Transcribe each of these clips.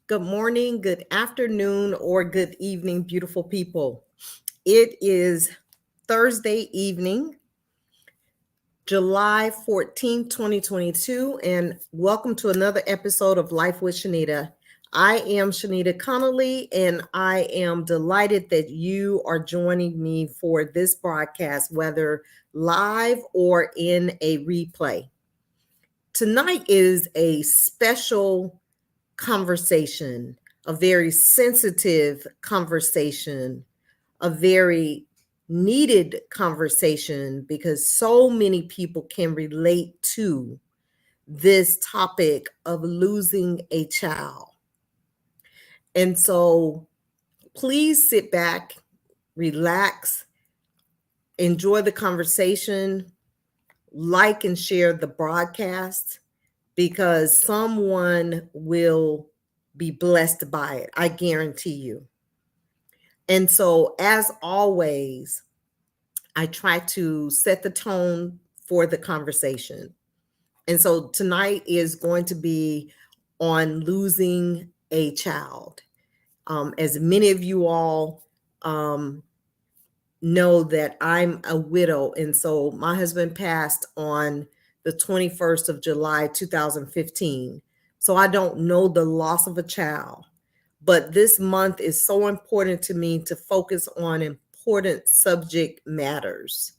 Good morning, good afternoon, or good evening, beautiful people. It is Thursday evening, July 14th, 2022, and welcome to another episode of Life with Shenita. I am Shenita Connolly, and I am delighted that you are joining me for this broadcast, whether live or in a replay. Tonight is a special conversation, a very sensitive conversation, a very needed conversation because so many people can relate to this topic of losing a child. And so please sit back, relax, enjoy the conversation, like and share the broadcast, because someone will be blessed by it. I guarantee you. And so, as always, I try to set the tone for the conversation. And so tonight is going to be on losing a child. As many of you all know that I'm a widow. And so my husband passed on the 21st of July, 2015. So I don't know the loss of a child, but this month is so important to me to focus on important subject matters,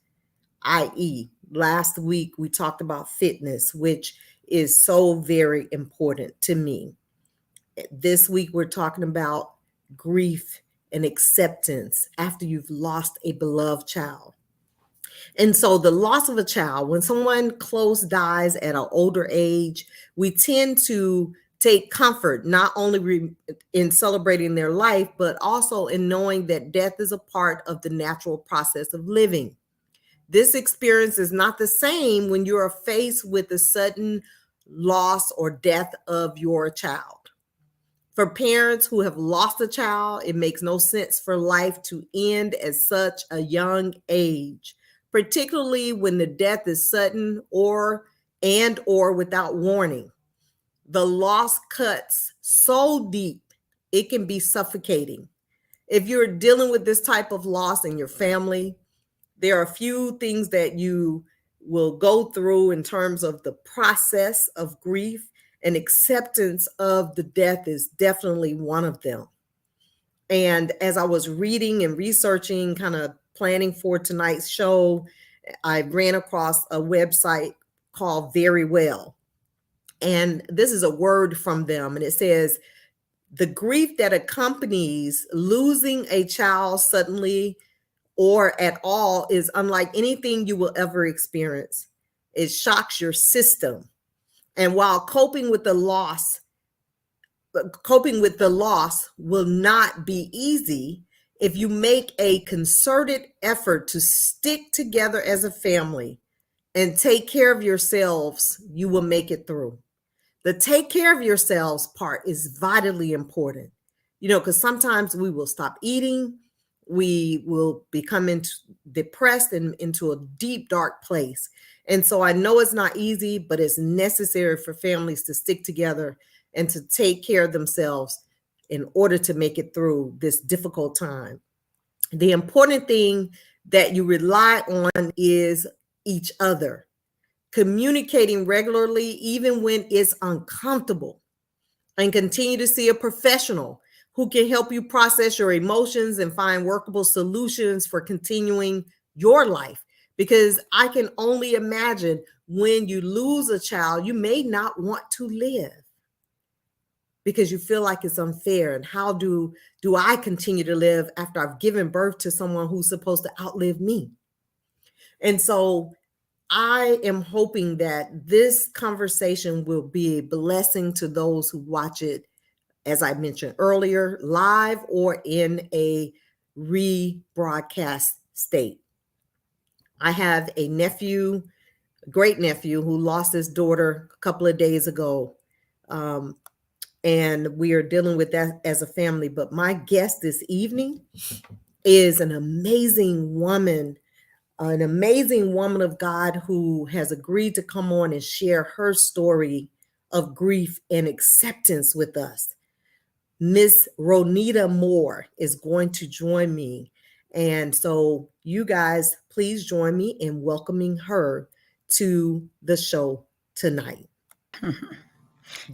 i.e., last week we talked about fitness, which is so very important to me. This week we're talking about grief and acceptance after you've lost a beloved child. And so the loss of a child, when someone close dies at an older age, we tend to take comfort not only in celebrating their life, but also in knowing that death is a part of the natural process of living. This experience is not the same when you are faced with the sudden loss or death of your child. For parents who have lost a child, it makes no sense for life to end at such a young age, particularly when the death is sudden or without warning. The loss cuts so deep, it can be suffocating. If you're dealing with this type of loss in your family, there are a few things that you will go through in terms of the process of grief, and acceptance of the death is definitely one of them. And as I was reading and researching, kind of planning for tonight's show, I ran across a website called Very Well. And this is a word from them. And it says, the grief that accompanies losing a child suddenly or at all is unlike anything you will ever experience. It shocks your system. And while coping with the loss will not be easy, if you make a concerted effort to stick together as a family and take care of yourselves, you will make it through. The take care of yourselves part is vitally important, because sometimes we will stop eating, we will become depressed and into a deep, dark place. And so I know it's not easy, but it's necessary for families to stick together and to take care of themselves in order to make it through this difficult time. The important thing that you rely on is each other, communicating regularly, even when it's uncomfortable, and continue to see a professional who can help you process your emotions and find workable solutions for continuing your life. because I can only imagine when you lose a child, you may not want to live because you feel like it's unfair. And how do I continue to live after I've given birth to someone who's supposed to outlive me? And so I am hoping that this conversation will be a blessing to those who watch it, as I mentioned earlier, live or in a rebroadcast state. I have a nephew, great nephew, who lost his daughter a couple of days ago. And we are dealing with that as a family. But my guest this evening is an amazing woman of God who has agreed to come on and share her story of grief and acceptance with us. Miss Nita Moore is going to join me. And so you guys, please join me in welcoming her to the show tonight. Good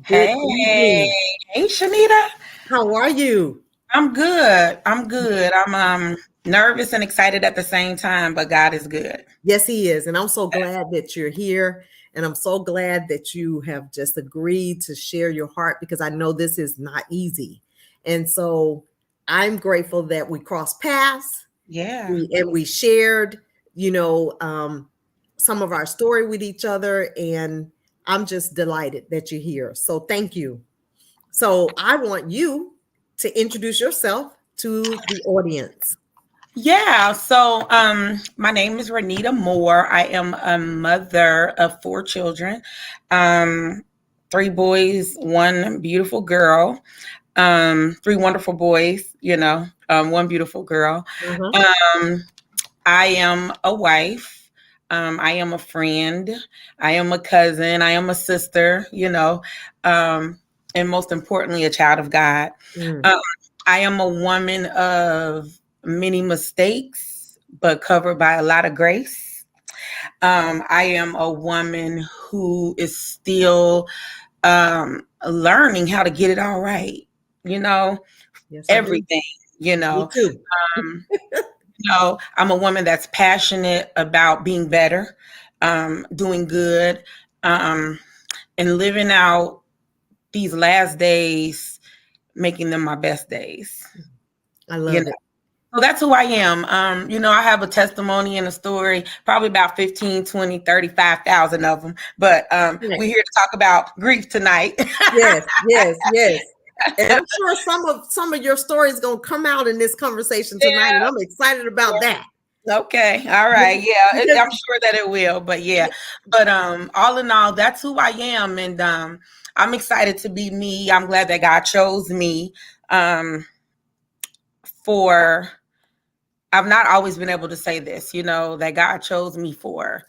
Hey, evening. hey, Shenita. How are you? I'm good. I'm good. I'm nervous and excited at the same time, but God is good. Yes, he is. And I'm so glad that you're here. And I'm so glad that you have just agreed to share your heart, because I know this is not easy. And so I'm grateful that we crossed paths, Yeah. and we shared, some of our story with each other. And I'm just delighted that you're here. So thank you. So I want you to introduce yourself to the audience. Yeah. So my name is Nita Moore. I am a mother of 4 children. Um, 3 boys, 1 beautiful girl. 3 wonderful boys, 1 beautiful girl. Uh-huh. Um, I am a wife. I am a friend. I am a cousin. I am a sister, and most importantly, a child of God. Mm. Um, I am a woman of many mistakes, but covered by a lot of grace. I am a woman who is still learning how to get it all right, you know, Yes, I do. everything, you Me know. too. Um, No, I'm a woman that's passionate about being better, doing good, um, and living out these last days, making them my best days. I You love know, it. so that's who I am. I have a testimony and a story, probably about 15, 20, 35,000 of them. But we're Right. here to talk about grief tonight. Yes, yes, yes. And I'm sure some of your stories gonna come out in this conversation tonight, and Yeah. I'm excited about that. Okay. All right. Yeah. Because I'm sure that it will. But yeah. But all in all, that's who I am. And I'm excited to be me. I'm glad that God chose me for I've not always been able to say this, that God chose me for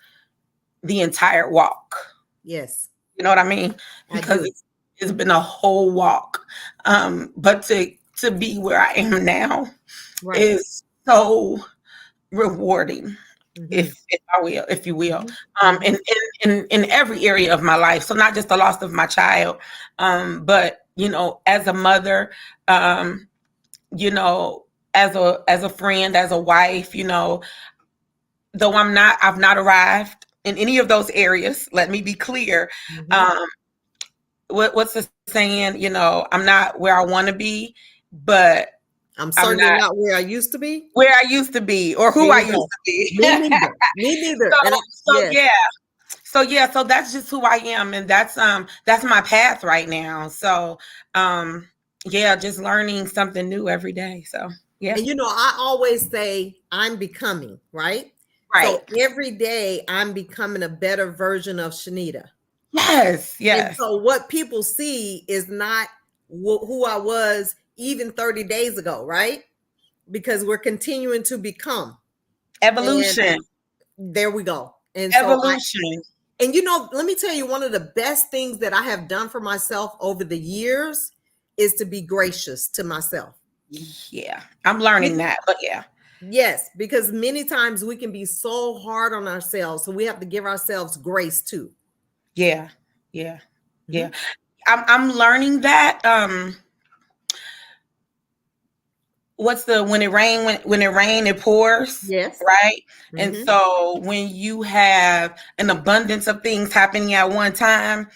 the entire walk. yes, You know what I mean? I Because do. it's been a whole walk. But to be where I am now Right. is so rewarding, Mm-hmm. if you will, Mm-hmm. in every area of my life. So not just the loss of my child, but as a mother, um, you know, as a friend, as a wife, though I've not arrived in any of those areas. Let me be clear. Mm-hmm. Um, what's the saying? I'm not where I want to be, but I'm I'm certainly not not where I used to be. where I used to be or There who I you used go. to be. Me neither. Me neither. so And so yes. yeah. So that's just who I am, and that's my path right now. So yeah, just learning something new every day. So yeah. And I always say I'm becoming, right? So Right. every day I'm becoming a better version of Shenita. Yes, And yes. so what people see is not who I was even 30 days ago, right? Because we're continuing to become. And Evolution. there we go. And so Evolution. let me tell you, one of the best things that I have done for myself over the years is to be gracious to myself. Yeah. I'm learning that. But yeah. Yes, because many times we can be so hard on ourselves. So we have to give ourselves grace too. Yeah. Yeah. Yeah. Mhm. I'm learning that what's the when it rain when it rain it pours, Yes. right? And Mm-hmm. so when you have an abundance of things happening at one time,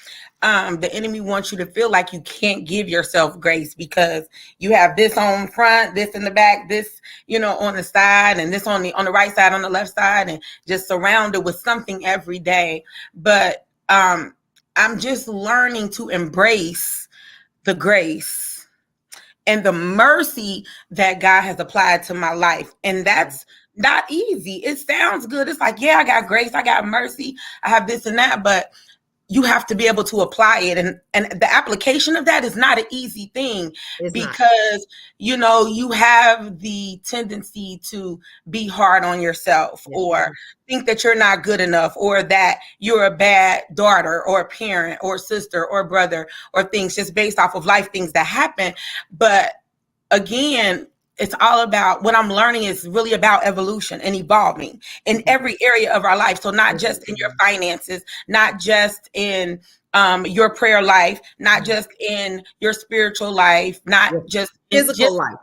the enemy wants you to feel like you can't give yourself grace because you have this on front, this in the back, this on the side, and this on the right side, on the left side, and just surrounded with something every day. But I'm just learning to embrace the grace and the mercy that God has applied to my life. And that's not easy. It sounds good. It's like, yeah, I got grace, I got mercy, I have this and that, but you have to be able to apply it. And the application of that is not an easy thing It's not. because, you have the tendency to be hard on yourself Yes, or think that you're not good enough or that you're a bad daughter or a parent or sister or brother or things just based off of life things that happen. But again, it's all about what I'm learning is really about evolution and evolving in every area of our life. So not just in your finances, not just in your prayer life, not just in your spiritual life, not yes. just in Physical just life.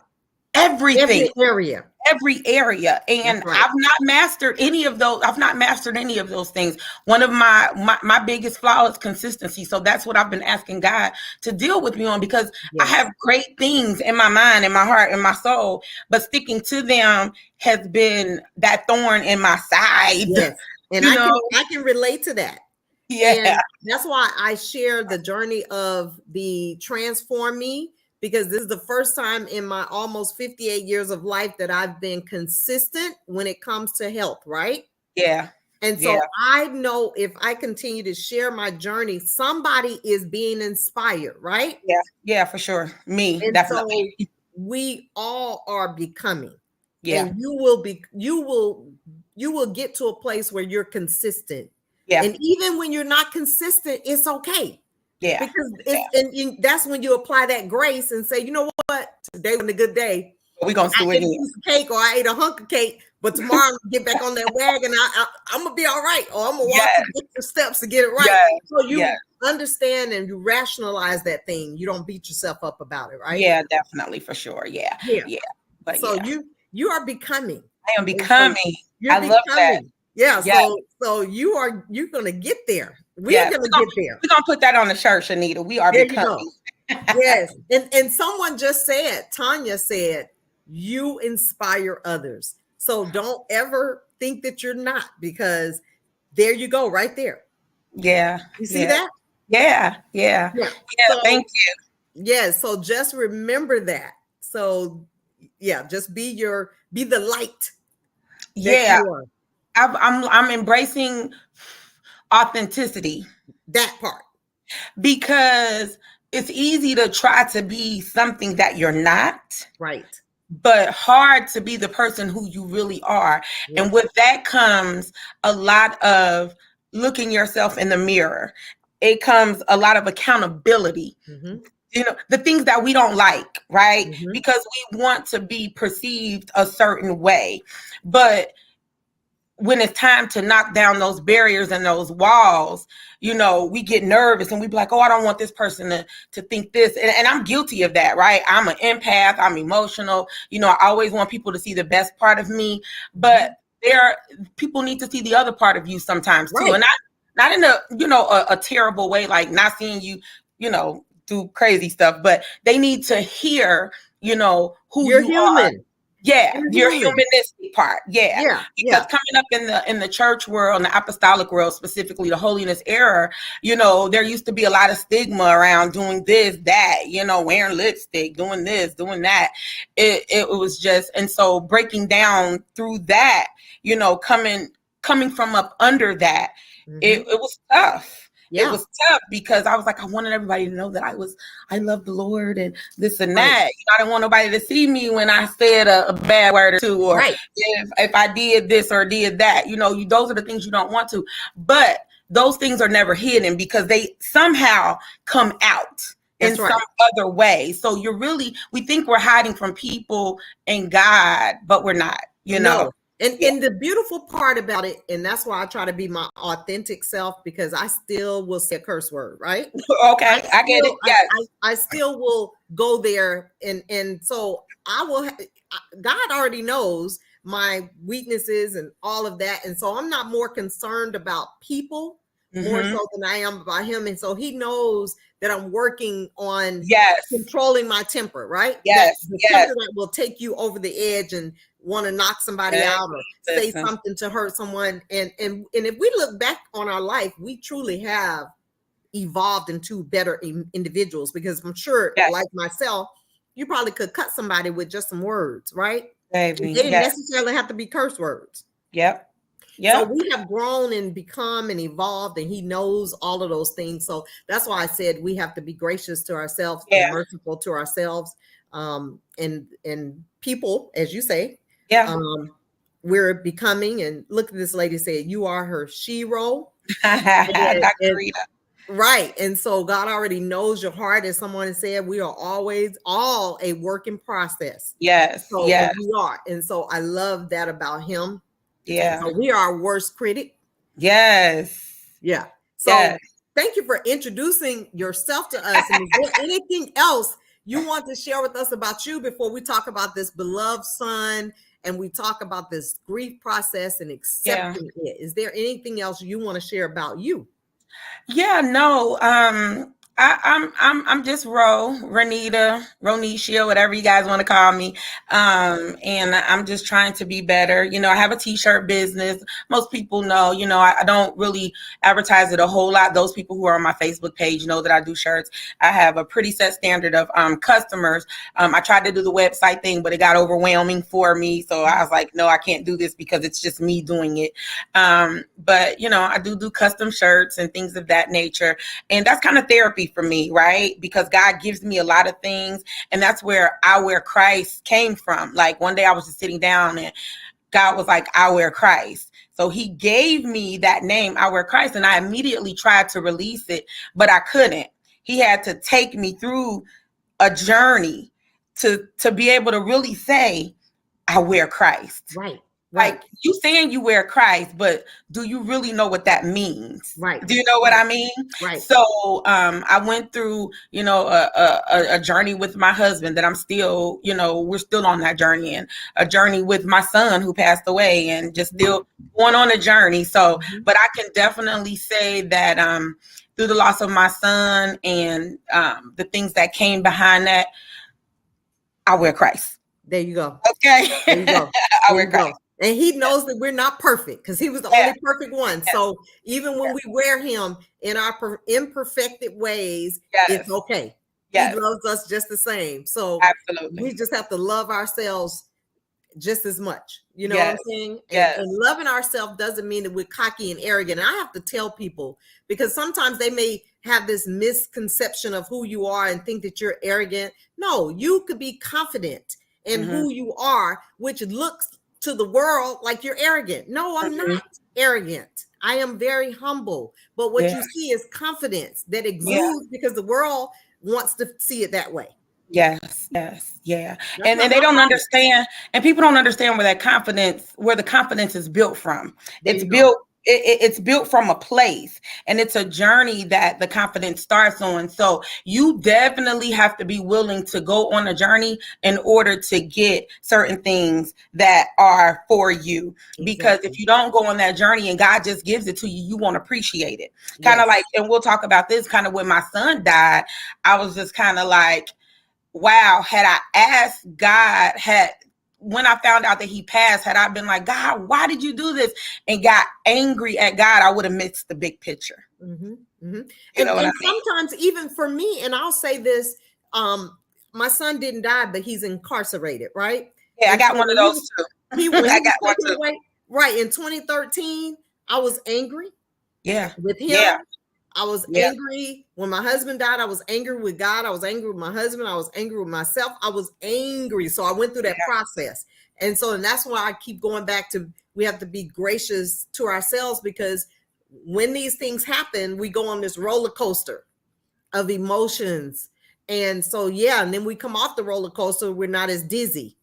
everything. Every area. Every area. That's And right. I've not mastered any of those. I've not mastered any of those things. One of my biggest flaw is consistency. So that's what I've been asking God to deal with me on because I Yes. have great things in my mind, in my heart, in my soul, but sticking to them has been that thorn in my side. Yes. And You know? I can relate to that. Yeah. And that's why I share the journey of the Transform Me, because this is the first time in my almost 58 years of life that I've been consistent when it comes to health, right? Yeah. And Yeah. so I know if I continue to share my journey, somebody is being inspired, right? Yeah. Yeah, for sure. Me, And so definitely. we all are becoming. Yeah. And you will get to a place where you're consistent. Yeah. And even when you're not consistent, it's okay. Yeah. Because Yeah. that's when you apply that grace and say, you know what, today was a good day. We're gonna do I it ate a again. piece of cake or I ate a hunk of cake, but tomorrow I'm gonna get back on that wagon. I'm gonna be all right, or I'm gonna walk Yes. some extra steps to get it right. Yes. So you Yes. understand and you rationalize that thing. You don't beat yourself up about it, right? Yeah, definitely, for sure. Yeah. Yeah. Yeah. But So yeah, you are becoming. I am And so becoming. you're I love that. becoming. Yeah. Yeah. So you're gonna get there. We're Yeah. gonna get there. We're gonna put that on the shirt, Shenita. We are There you go. becoming. Yes. And someone just said, Tanya said, you inspire others. So don't ever think that you're not, because there you go, right there. Yeah. You see Yeah. that? Yeah. Yeah. Yeah. Yeah. So Thank you. yeah, so just remember that. So yeah, just be the light that Yeah. you are. I'm embracing authenticity That part. because it's easy to try to be something that you're not, Right. but hard to be the person who you really are. Yeah. And with that comes a lot of looking yourself in the mirror. It comes a lot of accountability. Mm-hmm. The things that we don't like, right? Mm-hmm. Because we want to be perceived a certain way. But when it's time to knock down those barriers and those walls, we get nervous and we be like, oh, I don't want this person to think this. And I'm guilty of that, right? I'm an empath. I'm emotional. I always want people to see the best part of me. But people need to see the other part of you sometimes too. Right. And not in a terrible way, like not seeing you, do crazy stuff, but they need to hear, who You're you human. are. Yeah, your human. humanistic part. Yeah. Yeah. Because coming up in the church world, in the apostolic world, specifically the holiness era, there used to be a lot of stigma around doing this, that, wearing lipstick, doing this, doing that. It was just, and so breaking down through that, coming from up under that, Mm-hmm. it was tough. Yeah. It was tough because I was like, I wanted everybody to know that I love the Lord and this and that. I didn't want nobody to see me when I said a bad word or two, or if I did this or did that. Those are the things you don't want to. But those things are never hidden because they somehow come out in some other way. So we think we're hiding from people and God, but we're not. No, Yeah. And the beautiful part about it, and that's why I try to be my authentic self, because I still will say a curse word, right? I Okay, I get it. still, Yes. I still will go there, and so I will. God already knows my weaknesses and all of that, and so I'm not more concerned about people more Mm-hmm. so than I am about Him, and so He knows that I'm working on Yes. controlling my temper, right? That Yes. the temper Yes. that will take you over the edge and want to knock somebody Baby, out or say listen. something to hurt someone, and if we look back on our life, we truly have evolved into better individuals, because I'm sure, Yes, like myself, you probably could cut somebody with just some words, right? baby. They didn't Yes. necessarily have to be curse words. Yep. So Yep. we have grown and become and evolved, and He knows all of those things. So that's why I said we have to be gracious to ourselves and Yeah. merciful to ourselves, and people, as you say, Yeah. um, we're becoming. And look at this lady said, "You are her shero." Dr. And Rita. right. And so God already knows your heart. As someone has said, we are always all a work in process. Yes. So, and Yes. we are. And so I love that about Him. Yeah. So we are our worst critic. Yes. Yeah. Yes. So thank you for introducing yourself to us. And is there anything else you want to share with us about you before we talk about this beloved son and we talk about this grief process and Yeah. accepting it? Is there anything else you want to share about you? Yeah, no. I'm just Renita, Ronicia, whatever you guys want to call me. And I'm just trying to be better. You know, I have a t-shirt business. Most people know, you know, I don't really advertise it a whole lot. Those people who are on my Facebook page know that I do shirts. I have a pretty set standard of customers. I tried to do the website thing, but it got overwhelming for me. So I was like, no, I can't do this because it's just me doing it. But you know, I do custom shirts and things of that nature. And that's kind of therapy for me, right? Because God gives me a lot of things. And that's where I Wear Christ came from. Like one day I was just sitting down and God was like, I wear Christ. So He gave me that name, I wear Christ. And I immediately tried to release it, but I couldn't. He had to take me through a journey to be able to really say, I wear Christ. Right. Like Right. you saying you wear Christ, but do you really know what that means? Right. Do you know what Right. I mean? Right. So I went through, you know, a journey with my husband that I'm still, you know, we're still on that journey, and a journey with my son who passed away, and just still going on a journey. So, but I can definitely say that through the loss of my son and the things that came behind that, I wear Christ. There you go. Okay. There you go. I There wear you go. Christ. And He knows that we're not perfect, because He was the Yeah. only perfect one. So even when we wear Him in our imperfected ways, it's Yes. okay. He Yes. loves us just the same. So we Absolutely. just have to love ourselves just as much. You know what I'm Yes. saying? Yes. And loving ourselves doesn't mean that we're cocky and arrogant. And I have to tell people, because sometimes they may have this misconception of who you are and think that you're arrogant. No, you could be confident in Mhm. who you are, which looks to the world like you're arrogant. No, I'm Mhm. not arrogant. I am very humble. But what Yeah. you see is confidence that Yeah. exudes, because the world wants to see it that way. Yes. Yes. Yeah. That's not And they my don't problem. understand, and people don't understand where the confidence is built from. There It's you go. built it's built from a place, and it's a journey that the confidence starts on. So you definitely have to be willing to go on a journey in order to get certain things that are for you. Because Exactly. if you don't go on that journey and God just gives it to you, you won't appreciate it. Kind of Yes. like, and we'll talk about this, kind of when my son died, I was just kind of like, wow, had I asked God, when I found out that he passed, had I been like, God, why did you do this? And got angry at God, I would have missed the big picture. Mm-hmm, mm-hmm. You know what I And mean? sometimes even for me, and I'll say this, my son didn't die, but he's incarcerated, right? Yeah, I And got so one of those too. when I he got was one taken too. away, right, in 2013, I was angry Yeah. with him. Yeah. I was Yeah. angry when my husband died. I was angry with God. I was angry with my husband. I was angry with myself. I was angry. So I went through that process. And that's why I keep going back to, we have to be gracious to ourselves, because when these things happen, we go on this roller coaster of emotions. And so, yeah, and then we come off the roller coaster, we're not as dizzy.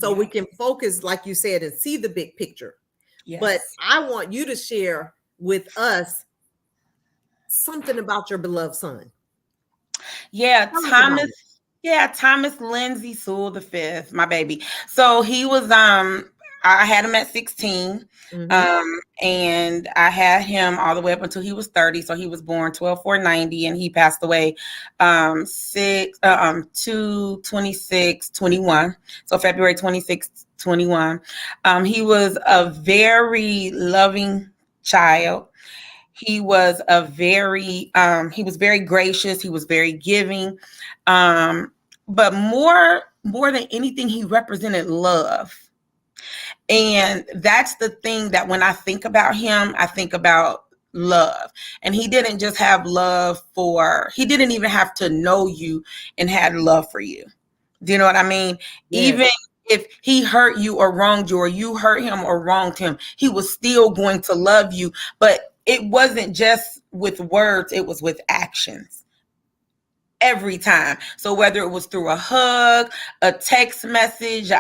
so we Yeah. can focus, like you said, and see the big picture. But Yes. I want you to share with us something about your beloved son. Yeah, Tell us about it. Thomas Lindsay Sewell the fifth, my baby. So he was I had him at 16. Mm-hmm. And I had him all the way up until he was 30. So he was born 12/4/90, and he passed away 2/26/21. So February 26th, 21. He was a very loving child. He was very gracious. He was very giving. But more than anything, he represented love. And that's the thing that when I think about him, I think about love. And he didn't just have he didn't even have to know you and had love for you. Do you know what I mean? Yes. Even if he hurt you or wronged you, or you hurt him or wronged him, he was still going to love you. But it wasn't just with words, it was with actions every time. So whether it was through a hug, a text message,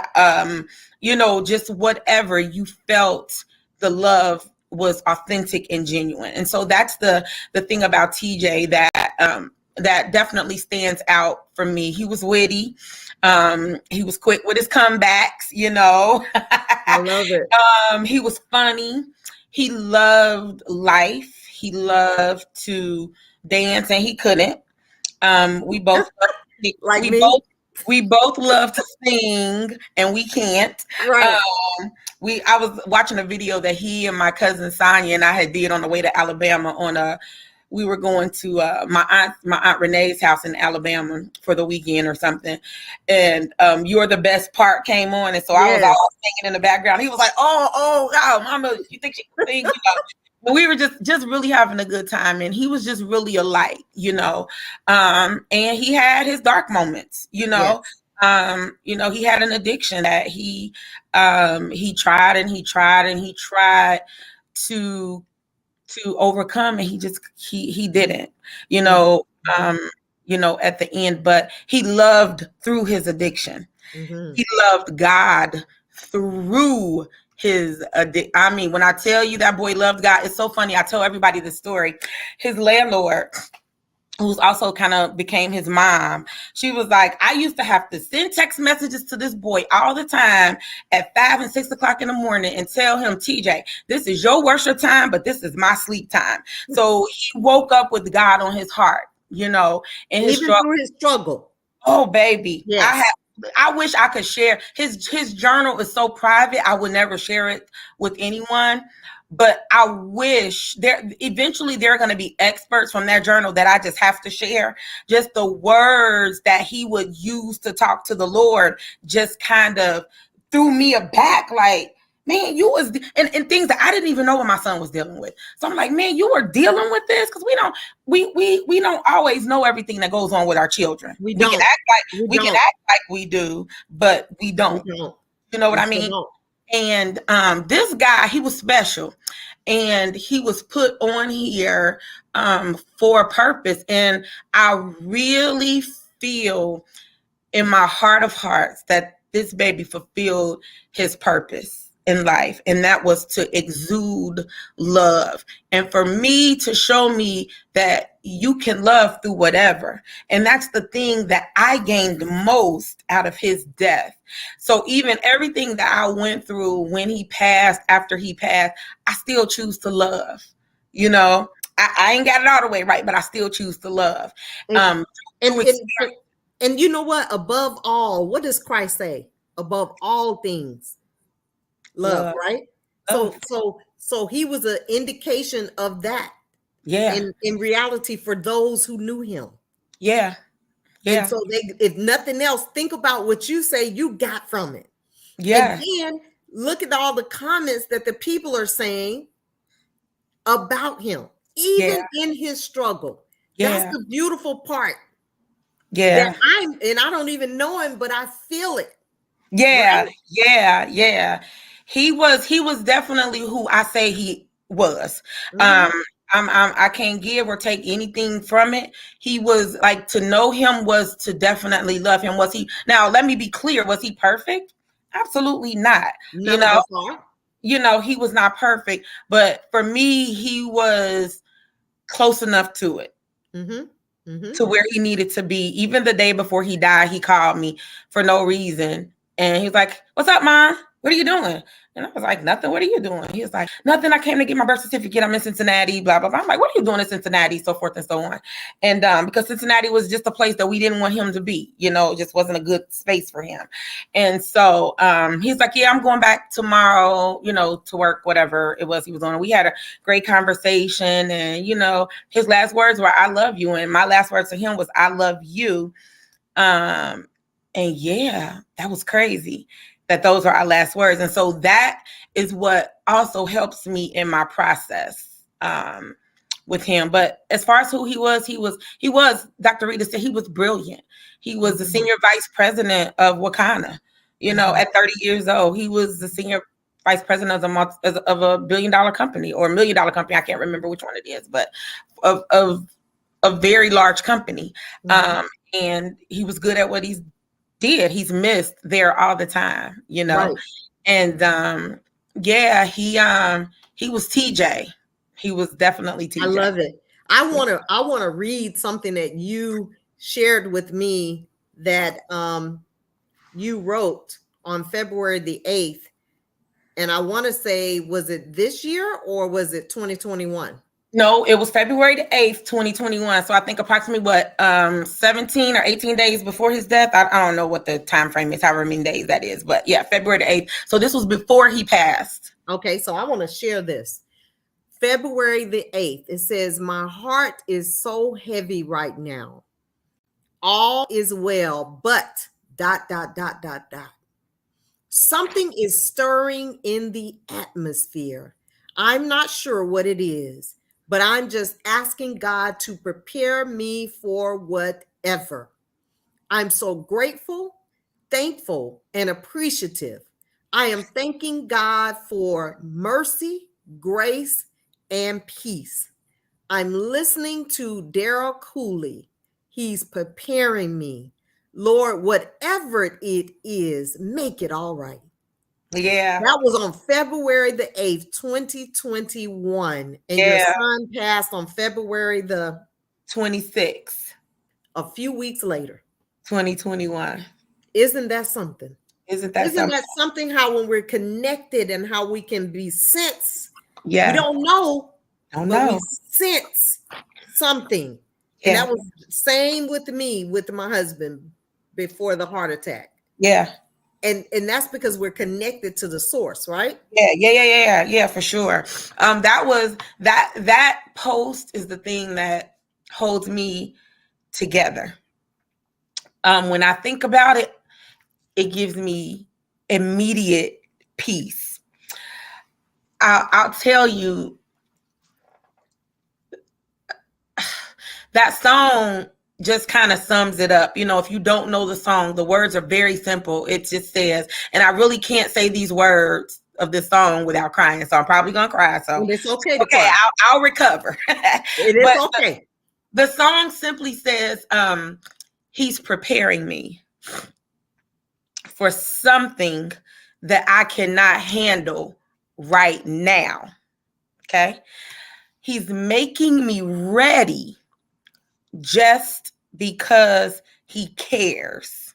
just whatever, you felt the love was authentic and genuine. And so that's the thing about TJ that definitely stands out for me. He was witty. He was quick with his comebacks, I love it. He was funny. He loved life. He loved to dance, and he couldn't. We both Like we me. both love to sing, and we can't. Right. I was watching a video that he and my cousin Sonia and I had did on the way to Alabama. We were going to my aunt Renee's house in Alabama for the weekend or something, and "You're the Best" part came on, and so I was Yes. all singing in the background. He was like, "Oh, wow, Mama, you think she can sing?" But we were just really having a good time, and he was just really a light, and he had his dark moments, Yes. He had an addiction that he tried and he tried and he tried to overcome, and he didn't, at the end. But he loved through his addiction. Mm-hmm. He loved God through his I mean, when I tell you that boy loved God, it's so funny. I tell everybody this story. His landlord, who's also kind of became his mom, she was like, I used to have to send text messages to this boy all the time at 5 and 6 o'clock in the morning and tell him, TJ, this is your worship time, but this is my sleep time. So he woke up with God on his heart, in his Even through his struggle. Oh, baby. Yes. I wish I could share his journal is so private. I would never share it with anyone. But I wish eventually there are going to be experts from that journal that I just have to share. Just the words that he would use to talk to the Lord just kind of threw me aback. Like, man, you was and things that I didn't even know what my son was dealing with. So I'm like, man, you were dealing with this, because we don't always know everything that goes on with our children. We Can don't. act like we do, but we don't. We don't. You know what I We mean? don't. And this guy, he was special, and he was put on here for a purpose. And I really feel in my heart of hearts that this baby fulfilled his purpose in life, and that was to exude love, and for me to show me that you can love through whatever. And that's the thing that I gained most out of his death. So even everything that I went through when he passed, after he passed, I still choose to love. I ain't got it all the way right, but I still choose to love. And you know what? Above all, what does Christ say? Above all things, love, right? Love. So he was an indication of that. Yeah. In reality, for those who knew him. Yeah. Yeah. And so if nothing else, think about what you say you got from it. Yeah. And then look at all the comments that the people are saying about him, even in his struggle. That's the beautiful part. Yeah. I don't even know him, but I feel it. Yeah. Right? Yeah. He was definitely who I say he was. Mm-hmm. I can't give or take anything from it. He was like, to know him was to definitely love him. Was he? Now, let me be clear. Was he perfect? Absolutely not. You None of know, us are. he was not perfect, but for me, he was close enough to it, Mm-hmm. Mm-hmm. to where he needed to be. Even the day before he died, he called me for no reason. And he was like, "What's up, Mom? What are you doing?" And I was like, "Nothing. What are you doing?" He was like, "Nothing. I came to get my birth certificate. I'm in Cincinnati, blah, blah, blah." I'm like, "What are you doing in Cincinnati?" So forth and so on. And because Cincinnati was just a place that we didn't want him to be, it just wasn't a good space for him. And so he's like, "Yeah, I'm going back tomorrow, to work, whatever it was he was doing." We had a great conversation. And, his last words were, "I love you." And my last words to him was, "I love you." Um, and yeah, that was crazy that those are our last words. And so that is what also helps me in my process with him. But as far as who he was, Dr. Rita said, he was brilliant. He was the senior vice president of Wakanda, at 30 years old. He was the senior vice president of a $1 billion company or $1 million company. I can't remember which one it is, but of a very large company. And he was good at what he did. He's missed there all the time, Right. And yeah, he was TJ. He was definitely TJ. I love it. I want to read something that you shared with me that you wrote on February the 8th. And I want to say, was it this year or was it 2021? No, it was February the 8th, 2021. So I think approximately 17 or 18 days before his death. I don't know what the time frame is, however many days that is. But yeah, February the 8th. So this was before he passed. Okay, so I want to share this. February the 8th, it says, "My heart is so heavy right now. All is well, but ... Something is stirring in the atmosphere. I'm not sure what it is, but I'm just asking God to prepare me for whatever. I'm so grateful, thankful, and appreciative. I am thanking God for mercy, grace, and peace. I'm listening to Daryl Cooley. He's preparing me. Lord, whatever it is, make it all right." Yeah. That was on February the 8th, 2021. And your son passed on February the 26th, a few weeks later. 2021. Isn't that something? Isn't that Isn't that something, how when we're connected and how we can be sense? Yeah. We don't know, Don't but know. we sense something. And that was same with me, with my husband before the heart attack. Yeah. And that's because we're connected to the source, right? Yeah, for sure. That was that post is the thing that holds me together. When I think about it, it gives me immediate peace. I'll tell you, that song just kind of sums it up. If you don't know the song, the words are very simple. It just says, and I really can't say these words of this song without crying, so I'm probably gonna cry. So it's okay to cry. I'll recover. It is okay. The song simply says, he's preparing me for something that I cannot handle right now. Okay. He's making me ready just because he cares.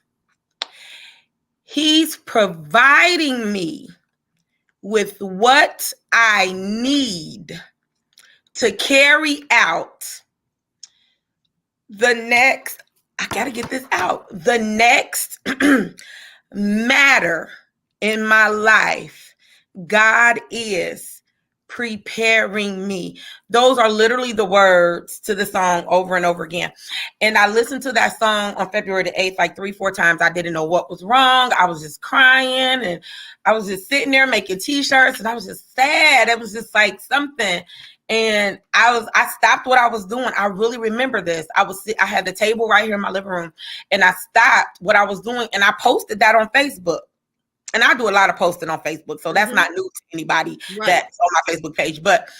He's providing me with what I need to carry out the next matter in my life. God is preparing me. Those are literally the words to the song over and over again. And I listened to that song on February the 8th like 3-4 times. I didn't know what was wrong. I was just crying, and I was just sitting there making t-shirts, and I was just sad. It was just like something. And I stopped what I was doing. I really remember this. I had the table right here in my living room, and I stopped what I was doing, and I posted that on Facebook. And I do a lot of posting on Facebook, so that's not new to anybody that's on my Facebook page. But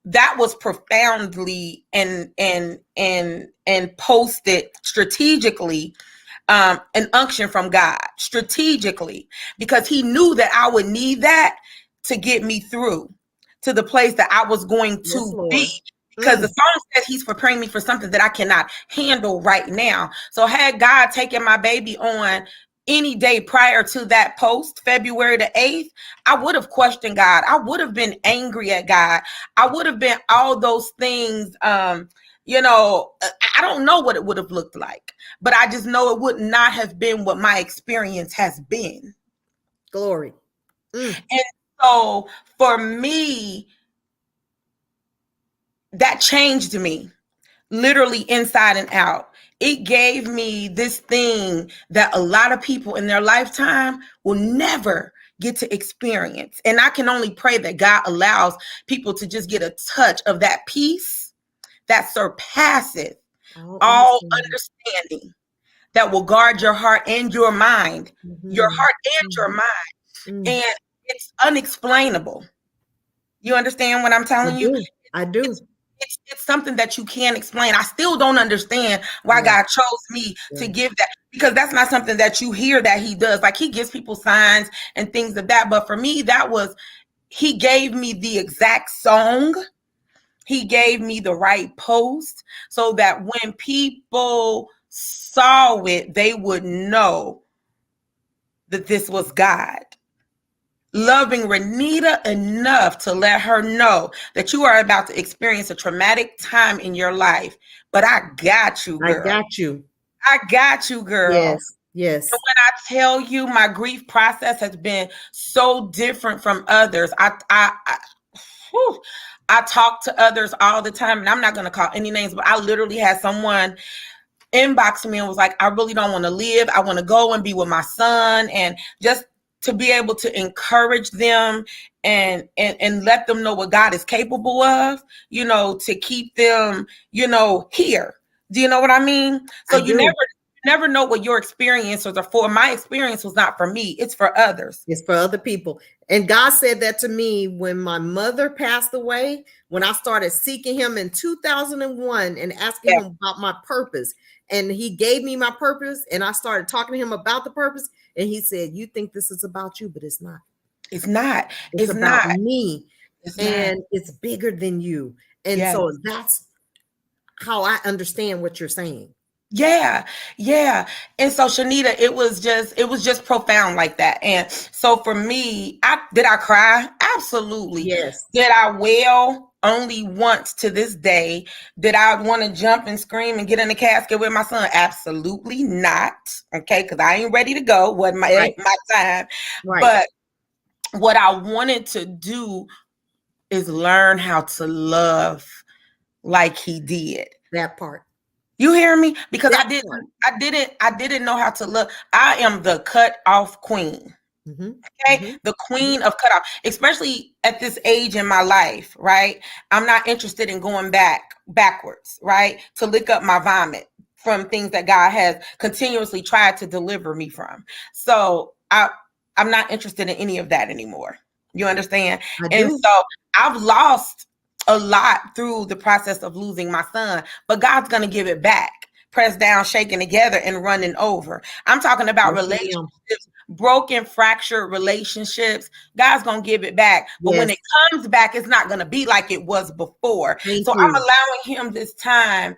that was profoundly and posted strategically an unction from God strategically, because he knew that I would need that to get me through to the place that I was going Yes, to be. Lord. Because the song says he's preparing me for something that I cannot handle right now. So had God taken my baby on any day prior to that post, February the 8th, I would have questioned God. I would have been angry at God. I would have been all those things. You know, I don't know what it would have looked like, but I just know it would not have been what my experience has been. Glory. And so for me, that changed me literally inside and out. It gave me this thing that a lot of people in their lifetime will never get to experience. And I can only pray that God allows people to just get a touch of that peace that surpasses all understanding, that will guard your heart and your mind, your heart and your mind. And it's unexplainable. You understand what I'm telling you? I do. It's something that you can't explain. I still don't understand why God chose me to give that, because that's not something that you hear that he does. Like, he gives people signs and things of that. But for me, that was, he gave me the exact song. He gave me the right post so that when people saw it, they would know that this was God loving Renita enough to let her know that you are about to experience a traumatic time in your life. But I got you, girl. I got you. I got you, girl. Yes. Yes. And when I tell you, my grief process has been so different from others. I talk to others all the time, and I'm not going to call any names, but I literally had someone inbox me and was like, I really don't want to live. I want to go and be with my son. And just to be able to encourage them and let them know what God is capable of, you know, to keep them, you know, here. Do you know what I mean? So you never know what your experiences are for. My experience was not for me. It's for others. It's for other people. And God said that to me when my mother passed away, when I started seeking him in 2001 and asking him about my purpose. And he gave me my purpose, and I started talking to him about the purpose. And he said, you think this is about you, but it's not. It's not. It's about me. And it's bigger than you. And so that's how I understand what you're saying. Yeah. And so, Shenita, it was just profound like that. And so for me, did I cry? Absolutely. Yes. Did I wail? Only once to this day. Did I want to jump and scream and get in the casket with my son? Absolutely not. Okay, because I ain't ready to go. Wasn't my time. Right. But what I wanted to do is learn how to love like he did. That part. You hear me? Because I didn't know how to love. I am the cut off queen. Okay. The queen of cut off, especially at this age in my life, right? I'm not interested in going backwards, right? To lick up my vomit from things that God has continuously tried to deliver me from. So I'm not interested in any of that anymore. You understand? And so I've lost a lot through the process of losing my son, but God's going to give it back, pressed down, shaken together, and running over. I'm talking about relationships, broken, fractured relationships. God's going to give it back. But when it comes back, it's not going to be like it was before. I'm allowing him this time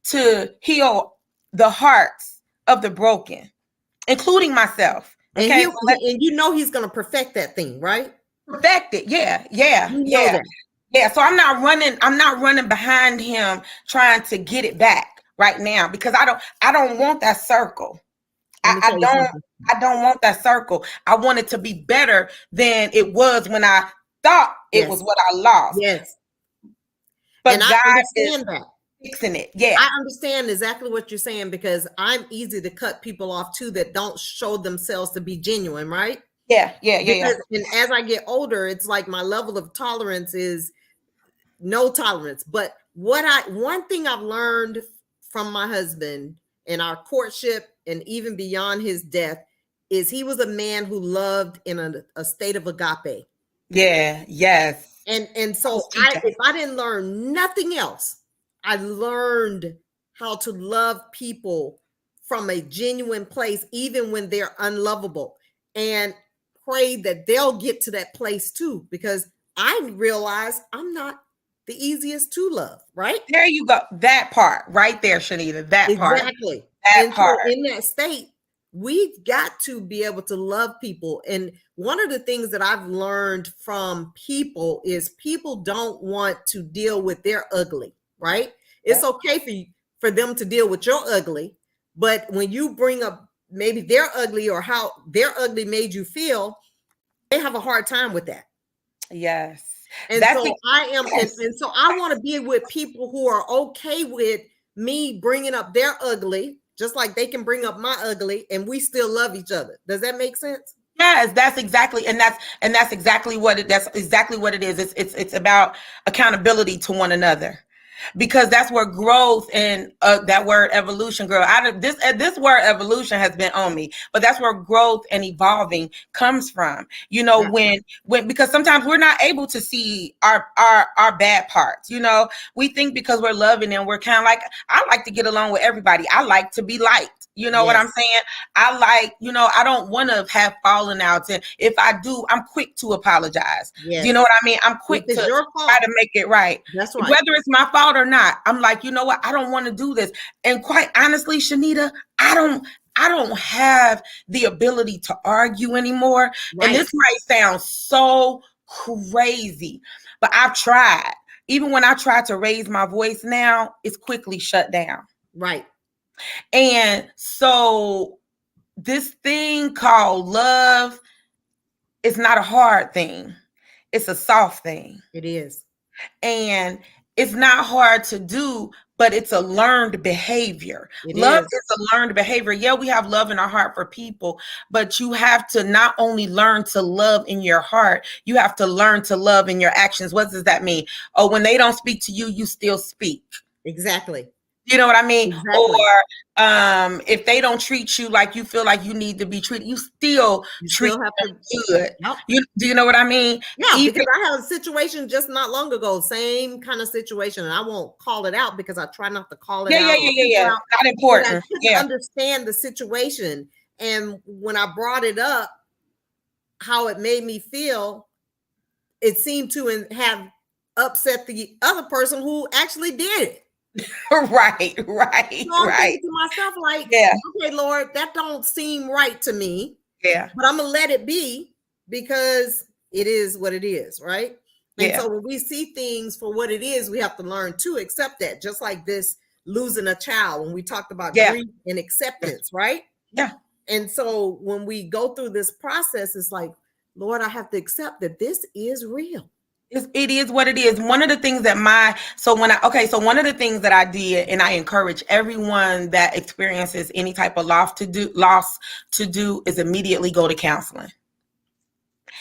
to heal the hearts of the broken, including myself. Okay. And you know he's going to perfect that thing, right? Perfect it. Yeah. So I'm not running behind him trying to get it back right now, because I don't want that circle. I don't want that circle. I want it to be better than it was when I thought it was what I lost. Yes. But God understand that. Fixing it. Yeah. I understand exactly what you're saying, because I'm easy to cut people off too that don't show themselves to be genuine, right? Yeah. And as I get older, it's like my level of tolerance is no tolerance. But one thing I've learned from my husband in our courtship and even beyond his death is he was a man who loved in a state of agape. Yeah. Yes. And so if I didn't learn nothing else, I learned how to love people from a genuine place, even when they're unlovable, and pray that they'll get to that place too, because I realize I'm not the easiest to love, right? There you go. That part right there, Shenita. That part. Exactly. That And so part. in that state, we've got to be able to love people. And one of the things that I've learned from people is people don't want to deal with their ugly, right? It's Yep. okay for them to deal with your ugly, but when you bring up maybe their ugly or how their ugly made you feel, they have a hard time with that. Yes. And That's so I am, yes. and so I want to be with people who are okay with me bringing up their ugly, just like they can bring up my ugly, and we still love each other. Does that make sense? Yes, that's exactly, and that's exactly what it is. It's about accountability to one another, because that's where growth and that word evolution, girl. This word evolution has been on me, but that's where growth and evolving comes from. You know, Yeah. when because sometimes we're not able to see our bad parts. You know, we think because we're loving and we're kind of like, I like to get along with everybody. I like to be liked. You know what I'm Yes. saying? I like, I don't want to have fallen outs. And if I do, I'm quick to apologize. Do you know Yes. what I mean? I'm If quick to it's your try fault, to make it right. that's right. Whether it's my fault or not, I'm like, you know what? I don't want to do this. And quite honestly, Shenita, I don't have the ability to argue anymore. Right. And this might sound so crazy, but I've tried. Even when I try to raise my voice now, it's quickly shut down. Right. And so this thing called love is not a hard thing. It's a soft thing. It is. And it's not hard to do, but it's a learned behavior. It Love is. is a learned behavior. Yeah, we have love in our heart for people, but you have to not only learn to love in your heart, you have to learn to love in your actions. What does that mean? Oh, when they don't speak to you, you still speak. Exactly. You know what I mean? Exactly. Or if they don't treat you like you feel like you need to be treated, you still treat have them to. good. Yep. Do you know what I mean? Yeah, Even, because I had a situation just not long ago, same kind of situation, and I won't call it out because I try not to call it out. Yeah. Out, not important. I couldn't understand the situation, and when I brought it up, how it made me feel, it seemed to have upset the other person who actually did it. right. So I'm thinking to myself, like, okay, Lord, that don't seem right to me. Yeah. But I'm gonna let it be because it is what it is, right? And so when we see things for what it is, we have to learn to accept that. Just like this losing a child, when we talked about grief and acceptance, right? Yeah. And so when we go through this process, it's like, Lord, I have to accept that this is real. It is what it is. One of the things that one of the things that I did, and I encourage everyone that experiences any type of loss to do is immediately go to counseling.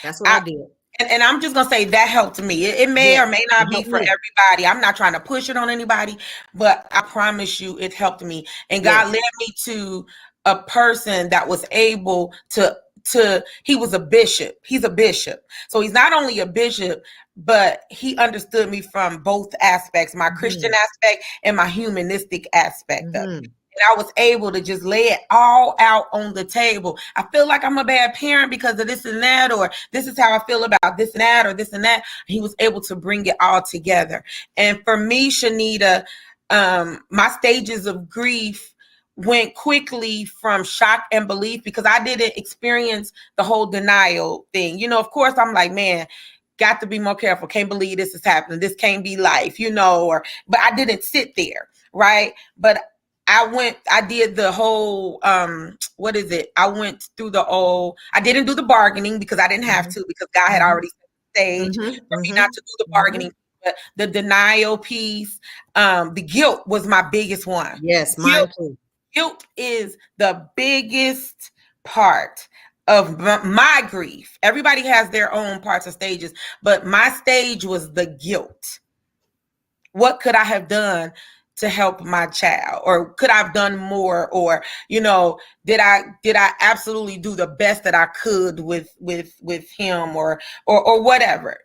That's what I did. And I'm just going to say that helped me. It may or may not be for everybody. I'm not trying to push it on anybody, but I promise you it helped me. And God led me to a person that was able to he was a bishop. He's a bishop. So he's not only a bishop, but he understood me from both aspects, my Christian aspect and my humanistic aspect of it. And I was able to just lay it all out on the table. I feel like I'm a bad parent because of this and that, or this is how I feel about this and that, or this and that. He was able to bring it all together. And for me, Shenita, my stages of grief went quickly from shock and belief because I didn't experience the whole denial thing. You know, of course, I'm like, man, got to be more careful. Can't believe this is happening. This can't be life, but I didn't sit there, right? But I did the whole, I didn't do the bargaining because I didn't have to, because God had already set the stage for me not to do the bargaining. But the denial piece, the guilt was my biggest one. Yes, mine too. Guilt is the biggest part of my grief. Everybody has their own parts and stages, but my stage was the guilt. What could I have done to help my child, or could I have done more, or did I absolutely do the best that I could with him, or whatever,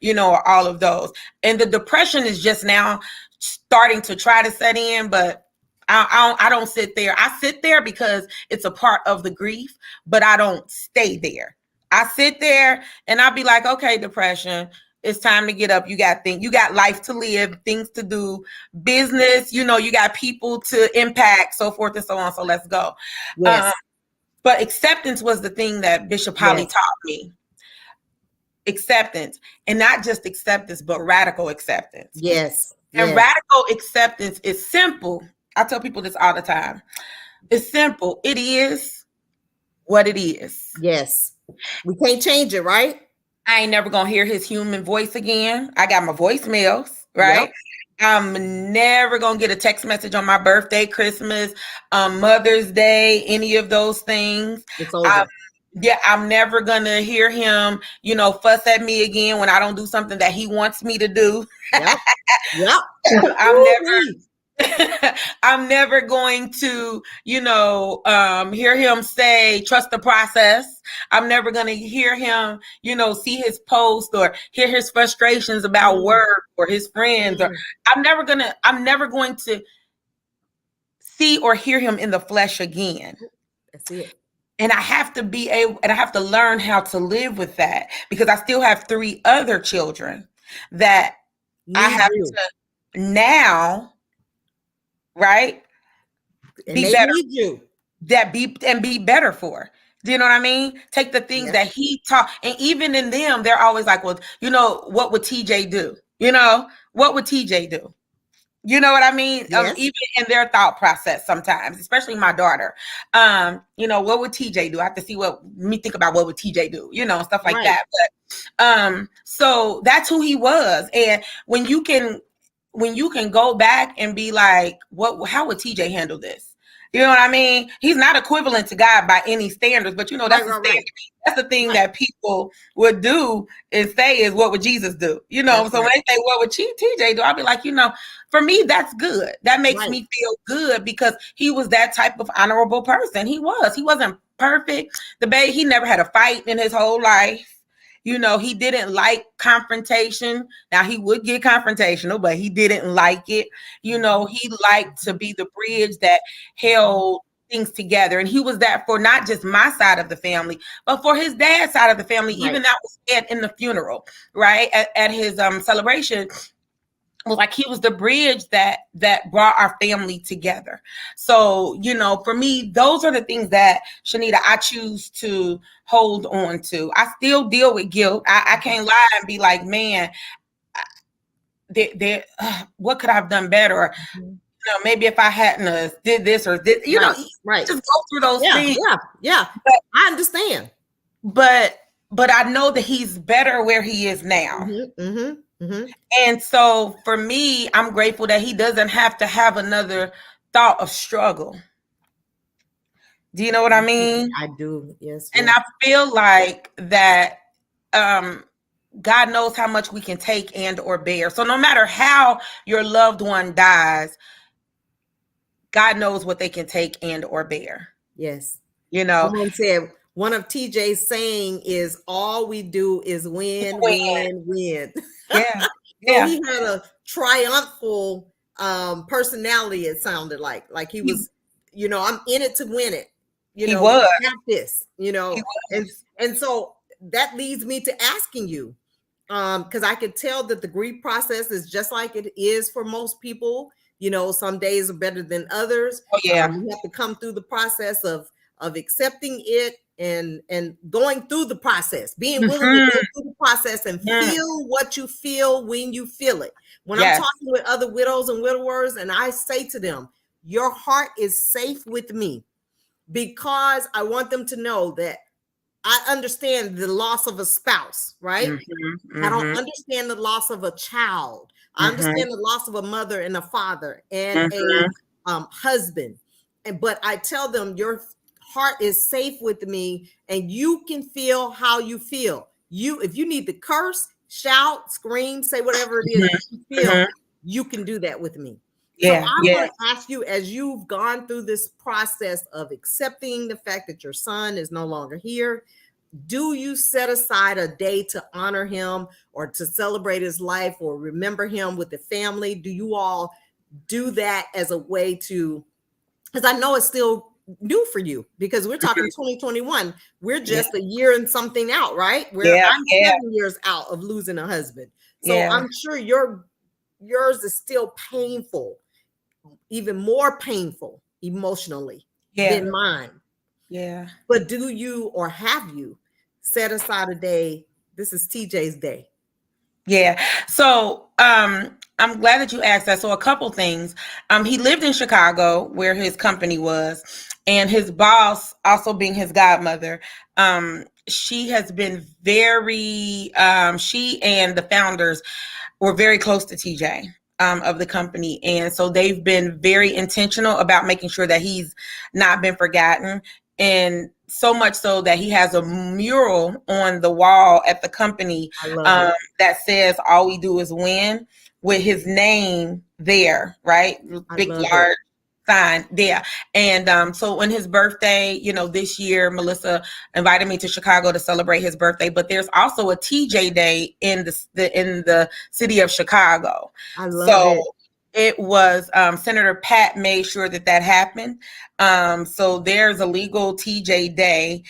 all of those. And the depression is just now starting to try to set in, but I don't sit there. I sit there because it's a part of the grief, but I don't stay there. I sit there and I'll be like, okay, depression, it's time to get up. You got things, you got life to live, things to do, business, you got people to impact, so forth and so on. So let's go. Yes. But acceptance was the thing that Bishop Holly Yes. taught me. Acceptance, and not just acceptance, but radical acceptance. Yes. And Yes. radical acceptance is simple. I tell people this all the time. It's simple. It is what it is. Yes. We can't change it, right? I ain't never gonna hear his human voice again. I got my voicemails, right? Yep. I'm never gonna get a text message on my birthday, Christmas, Mother's Day, any of those things. It's over. I'm never gonna hear him, fuss at me again when I don't do something that he wants me to do. Yep. Yep. I'm never going to, hear him say, trust the process. I'm never going to hear him, see his post or hear his frustrations about work or his friends. Or I'm never going to see or hear him in the flesh again. That's it. And I have to be able, and I have to learn how to live with that, because I still have 3 other children that I have to now, right? And be they better. need you. Be better for. Do you know what I mean? Take the things that he taught, and even in them, they're always like, well, what would TJ do? What would TJ do? You know what I mean? Yes. Even in their thought process sometimes, especially my daughter. What would TJ do? I have to see think about what would TJ do, stuff like that. But so that's who he was. And when you can go back and be like, how would TJ handle this? You know what I mean? He's not equivalent to God by any standards, but that's the standard. Right. That's the thing that people would do and say is, what would Jesus do? That's so when they say, what would TJ do? I'll be like, for me, that's good. That makes me feel good, because he was that type of honorable person. He wasn't perfect. He never had a fight in his whole life. He didn't like confrontation. Now, he would get confrontational, but he didn't like it. He liked to be the bridge that held things together. And he was that for not just my side of the family, but for his dad's side of the family. Right. Even that was said in the funeral, right? At his celebration. Was like he was the bridge that brought our family together. So, for me, those are the things that, Shenita, I choose to hold on to. I still deal with guilt. I can't lie and be like, man, what could I have done better? Or, maybe if I hadn't did this or this, right. Just go through those things. Yeah. But I understand. But I know that he's better where he is now. And so for me, I'm grateful that he doesn't have to have another thought of struggle. Do you know what I mean? I do. Yes. And I feel like that God knows how much we can take and or bear. So no matter how your loved one dies, God knows what they can take and or bear. Yes. Someone said, one of TJ's saying is, all we do is win. Yeah. So he had a triumphal personality. It sounded like he was, I'm in it to win it. He was. Got this, and so that leads me to asking you, because I could tell that the grief process is just like it is for most people. Some days are better than others. Oh yeah. You have to come through the process of accepting it and going through the process, being willing to go through the process and feel what you feel when you feel it. When I'm talking with other widows and widowers, and I say to them, your heart is safe with me, because I want them to know that I understand the loss of a spouse, right? I don't understand the loss of a child. I understand the loss of a mother and a father and a husband. But I tell them, your heart is safe with me, and you can feel how you feel. If you need to curse, shout, scream, say whatever it is you feel, you can do that with me. So I want to ask you, as you've gone through this process of accepting the fact that your son is no longer here, do you set aside a day to honor him or to celebrate his life or remember him with the family? Do you all do that as a way to because I know it's still new for you because we're talking 2021. We're Yeah, just a year and something out, right? Where yeah, I'm yeah, 7 years out of losing a husband. So yeah, I'm sure yours is still painful, even more painful emotionally yeah, than mine. yeah. But do you or have you set aside a day? This is TJ's day. Yeah. So I'm glad that you asked that. So a couple things. He lived in Chicago where his company was, and his boss, also being his godmother, she has been very she and the founders were very close to TJ. Of the company, and so they've been very intentional about making sure that he's not been forgotten, and so much so that he has a mural on the wall at the company, I love it. that says "All we do is win" with his name there, right? I Big, love it. large sign there. And so on his birthday, this year, Melissa invited me to Chicago to celebrate his birthday. But there's also a TJ Day in the city of Chicago. I love So it. it was, Senator Pat made sure that happened. So there's a legal TJ Day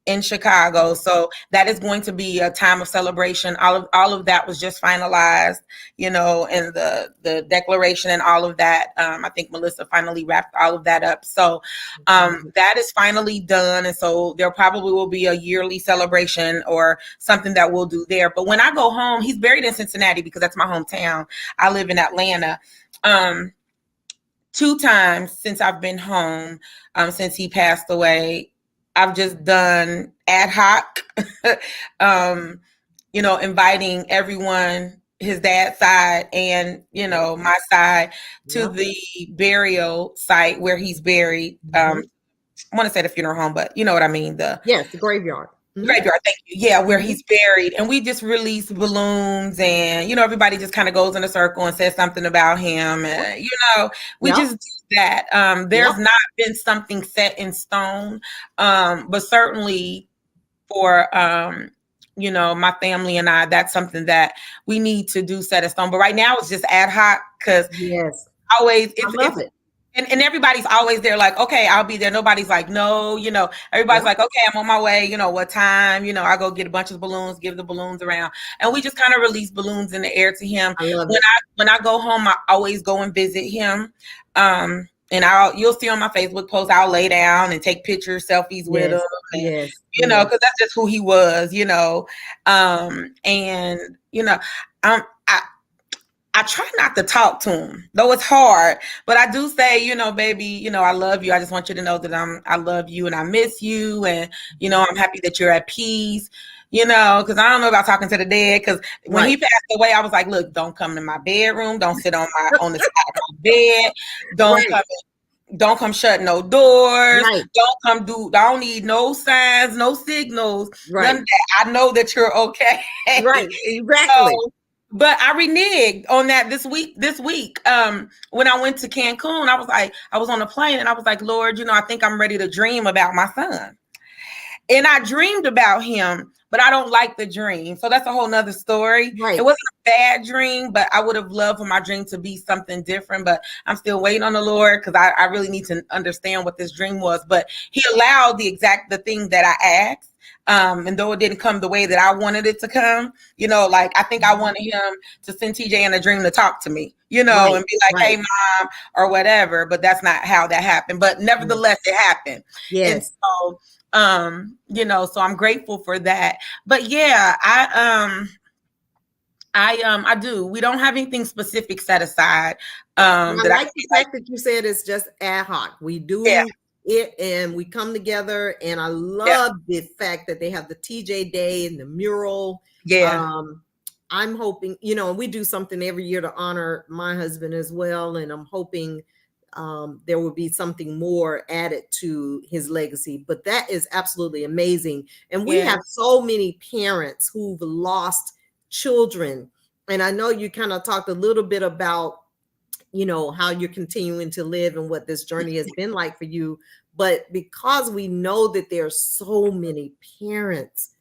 in Chicago. So that is going to be a time of celebration. All of that was just finalized, and the declaration and all of that. I think Melissa finally wrapped all of that up. So that is finally done, and so there probably will be a yearly celebration or something that we'll do there. But when I go home, he's buried in Cincinnati because that's my hometown. I live in Atlanta. Um, Two times since I've been home, since he passed away, I've just done ad hoc, inviting everyone, his dad's side and, my side, to Yep. the burial site where he's buried. Mhm. I want to say the funeral home, but you know what I mean, the Yes, the graveyard. Mhm. graveyard. Thank you. Yeah, where Mhm. he's buried, and we just release balloons, and everybody just kind of goes in a circle and says something about him, Yep. and we Yep. just do that. There's Yep. not been something set in stone, but certainly for my family and I, that's something that we need to do, set in stone. But right now it's just ad hoc because Yes. always I if love it. and everybody's always there like, okay, I'll be there. Nobody's like, no, everybody's Yep. like, okay, I'm on my way. What time? I go get a bunch of balloons, give the balloons around, and we just kind of release balloons in the air to him. I love When it. I go home, I always go and visit him. And you'll see on my Facebook post, I'll lay down and take pictures, selfies with him, Yes. and Yes. Yes. because that's just who he was. And um, I try not to talk to him, though it's hard. But I do say, baby, I love you. I just want you to know that I love you and I miss you, and I'm happy that you're at peace. Because I don't know about talking to the dead. Because when Right. he passed away, I was like, look, don't come in my bedroom, don't sit on the side of my bed, don't Right. come don't come shut no doors. Right. I don't need no signs, no signals, none Right. of that. I know that you're okay. Right. Exactly. So, but I reneged on that this week. When I went to Cancun, I was on a plane and I was like, Lord, I think I'm ready to dream about my son. And I dreamed about him, but I don't like the dream. So that's a whole nother story. It Right. wasn't a bad dream, but I would have loved for my dream to be something different. But I'm still waiting on the Lord because I really need to understand what this dream was. But he allowed the thing that I asked. And though it didn't come the way that I wanted it to come, like I think I Mhm. wanted him to send TJ in a dream to talk to me, Right. and be like, hey, Right. mom, or whatever. But that's not how that happened. But nevertheless, Yes. it happened. And Yes. so so I'm grateful for that. But yeah, I do. We don't have anything specific set aside And I that I like can the be like, fact that you said it's just ad hoc. We yeah, do it and we come together. And I yeah, love the fact that they have the TJ Day and the mural. yeah, Um, I'm hoping, we do something every year to honor my husband as well. And I'm hoping there will be something more added to his legacy. But that is absolutely amazing. And we yeah, have so many parents who've lost children. And I know you kind of talked a little bit about how you're continuing to live and what this journey has been like for you, but because we know that there are so many parents,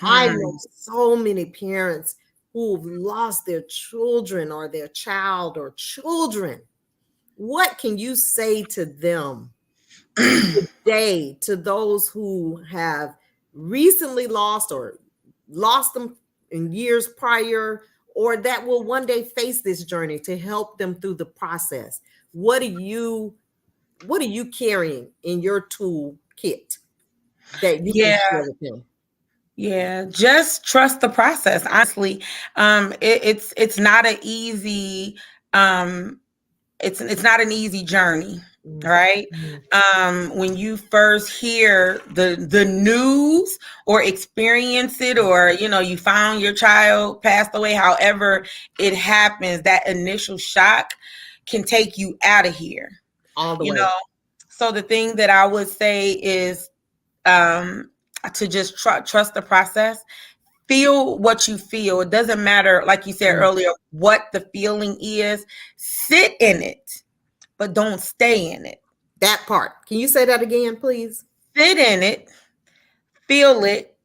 I know hmm, so many parents who've lost their children or their child or children, what can you say to them today, to those who have recently lost or lost them in years prior, or that will one day face this journey, to help them through the process? What are you carrying in your toolkit that you can Yeah. share with them? Yeah, just trust the process. Honestly, it's not an easy um, it's not an easy journey, Mm, right? mm. When you first hear the news or experience it, or you found your child passed away, however it happens, that initial shock can take you out of here. All the You way. know, so the thing that I would say is um, to just trust the process. Feel what you feel. It doesn't matter, like you said Mm. earlier, what the feeling is. Sit in it, but don't stay in it. That part. Can you say that again, please? Sit in it, feel it,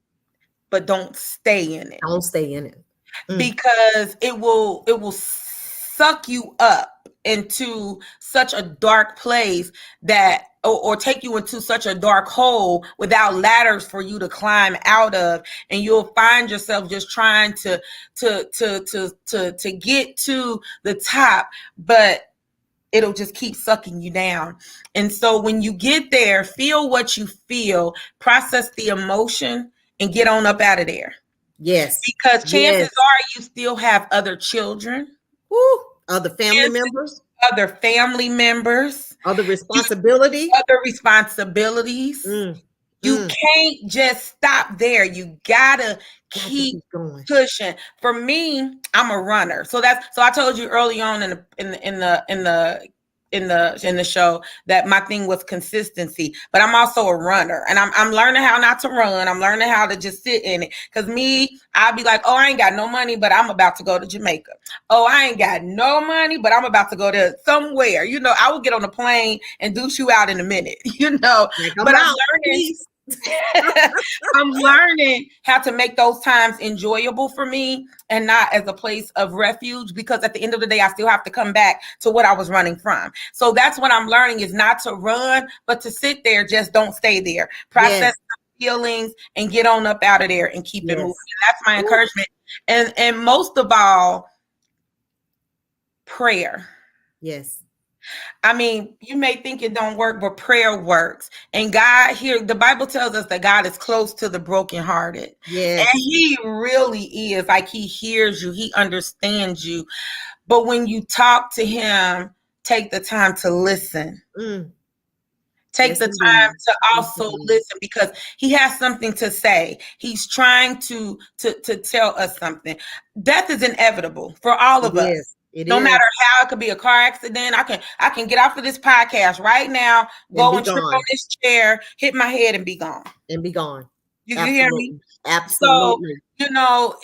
but don't stay in it, Don't stay in it. Mm. because it will suck you up into such a dark place, that or take you into such a dark hole without ladders for you to climb out of, and you'll find yourself just trying to get to the top, but it'll just keep sucking you down. And so when you get there, feel what you feel, process the emotion, and get on up out of there, Yes. because chances Yes. are you still have other children, Woo. Other family chances, members, other family members, other you responsibility. other responsibilities. Mm. You Mm. can't just stop there. You gotta Got to keep keep going. pushing. For me, I'm a runner. So I told you early on in the show that my thing was consistency, but I'm also a runner, and I'm learning how not to run. I'm learning how to just sit in it. Cause me, I'll be like, oh, I ain't got no money, but I'm about to go to Jamaica. Oh, I ain't got no money, but I'm about to go to somewhere. I will get on a plane and douche you out in a minute. Like, I'm But I'm out. learning Peace. I'm learning how to make those times enjoyable for me and not as a place of refuge, because at the end of the day, I still have to come back to what I was running from. So that's what I'm learning, is not to run, but to sit there. Just don't stay there. Process Yes. the feelings and get on up out of there and keep it moving. Yes. And that's my Ooh. encouragement. And most of all, prayer. Yes. I mean, you may think it don't work, but prayer works. And God, here, the Bible tells us that God is close to the brokenhearted. And Yes. he really is. Like, he hears you, he understands you. But when you talk to him, take the time to listen. Mm. Take Yes, the time indeed. to Yes, also indeed. listen, because he has something to say. He's trying to tell us something. Death is inevitable for all It of us. is. It No is. matter how, it could be a car accident. I can get off of this podcast right now, And go be and trip on gone. this chair, hit my head, and be gone. And be gone. You hear me? Absolutely. So Absolutely.